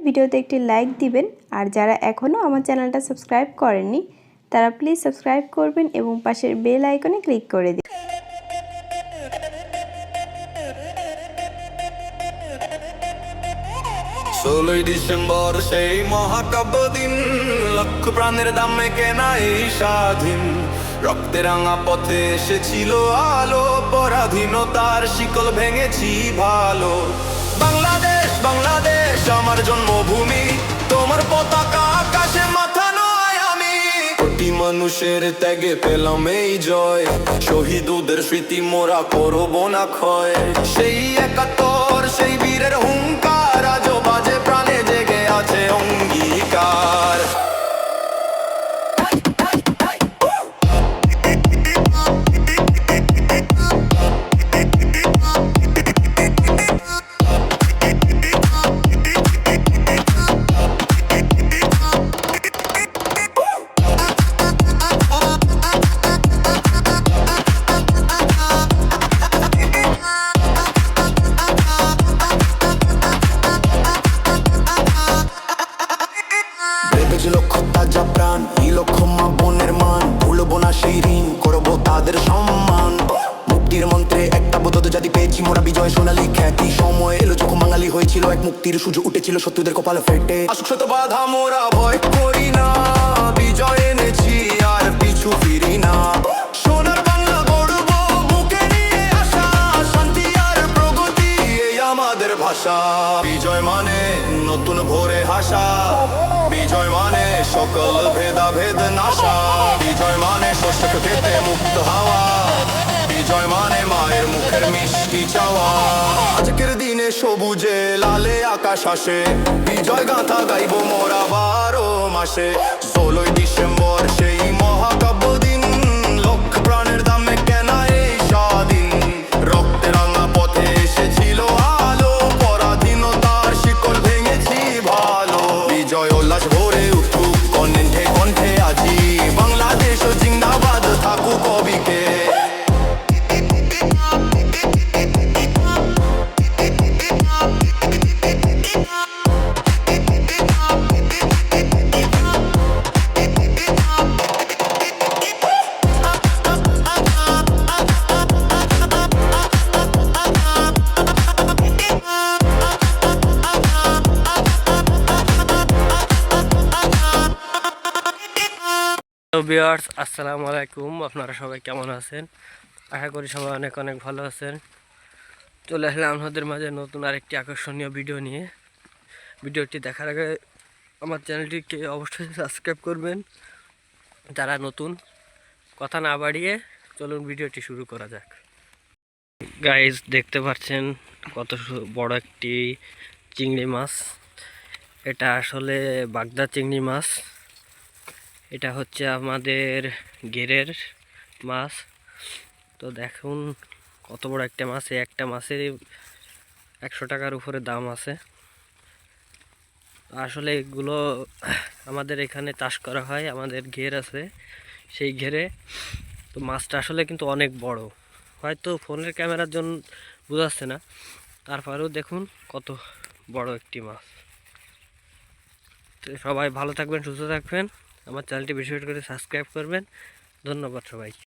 ভিডিওতে একটি লাইক দিবেন। আর যারা এখনও আমার চ্যানেলটা সাবস্ক্রাইব করেননি তারা প্লিজ সাবস্ক্রাইব করবেন এবং পাশের বেল আইকনে ক্লিক করে দিন। 16ই ডিসেম্বর সেই মহাকাব্য দিন, লক্ষ প্রাণের দামে কেনা এই স্বাধীন। রক্তে রাঙা পথে এসেছিল আলো, পরাধীনতার শিকল ভেঙেছি ভালো। বাংলাদেশ বাংলাদেশ আমার জন্মভূমি, তোমার পতাকা আকাশে মাথা নয় আমি। কোটি মানুষের ত্যাগে পেলাম এই জয়, শহীদ ওদের স্মৃতি মোরা করব না ক্ষয়। সেই 71 সেই বীরের হুঙ্কার আজও বাজে প্রাণে, জেগে আছে অঙ্গীকার। লক্ষ তাজা প্রাণ, এই লক্ষ মা বোনের মান, ভুলবো না সেই ঋণ, করবো তাদের সম্মান। মুক্তির মন্ত্রে একটা বোধ জাতি পেয়েছি মোরা বিজয় সোনালী খ্যাতি। সময় এলো যখন বাঙালি হয়েছিল এক, মুক্তির সূর্য উঠেছিল শত্রুদের কপালে ফেটে। আসুক শত বাধা মোরা ভয় করি না, বিজয় এনেছি আর পিছু ফিরি না। সোনার বাংলা গড়ব বুকে নিয়ে আসা, শান্তি আর প্রগতি এই আমাদের ভাষা। বিজয় মানে নতুন ভোরে হাসা, বিজয় মানে সকল ভেদাভেদ নাশা। বিজয় মানে শস্য খেতে মুক্ত হাওয়া, বিজয় মানে মায়ের মুখের মিষ্টি চাওয়া। আজকের দিনে সবুজে লালে আকাশ আসে, বিজয় গাথা গাইব মোরা 12 মাসে। 16ই ডিসেম্বর সেই মহাকাব্য দিন, লক্ষ প্রাণের দামে কেনা এই স্বাধীন। রক্তে রাঙা পথে এসেছিল আলো, পরাধীনতার শিকল ভেঙেছি ভালো। বিজয় উল্লাস ভরে উঠুক কণ্ঠে কণ্ঠে আজি, বাংলাদেশ জিন্দাবাদ থাকুক কবিকে। ভিউয়ার্স আসসালামু আলাইকুম, আপনারা সবাই কেমন আছেন? আশা করি সবাই অনেক অনেক ভালো আছেন। চলে আসলাম আপনাদের মাঝে নতুন আরেকটি আকর্ষণীয় ভিডিও নিয়ে। ভিডিওটি দেখার আগে আমার চ্যানেলটিকে অবশ্যই সাবস্ক্রাইব করবেন যারা নতুন। কথা না বাড়িয়ে চলুন ভিডিওটি শুরু করা যাক। গাইস দেখতে পাচ্ছেন কত বড় একটি চিংড়ি মাছ। এটা আসলে বাগদা চিংড়ি মাছ। এটা হচ্ছে আমাদের ঘেরের মাছ। তো দেখুন কত বড় একটা মাছ, একটা মাছের 100 টাকার উপরে দাম আছে। আসলে এগুলো আমাদের এখানে চাষ করা হয়, আমাদের ঘের আছে সেই ঘেরে। তো মাছটা আসলে কিন্তু অনেক বড়, হয়তো ফোনের ক্যামেরার জন্য বোঝাচ্ছে না, তারপরেও দেখুন কত বড় একটি মাছ। তো সবাই ভালো থাকবেন, সুস্থ থাকবেন, আমার চ্যানেলটি বেশি বেশি করে সাবস্ক্রাইব করবেন। ধন্যবাদ সবাই।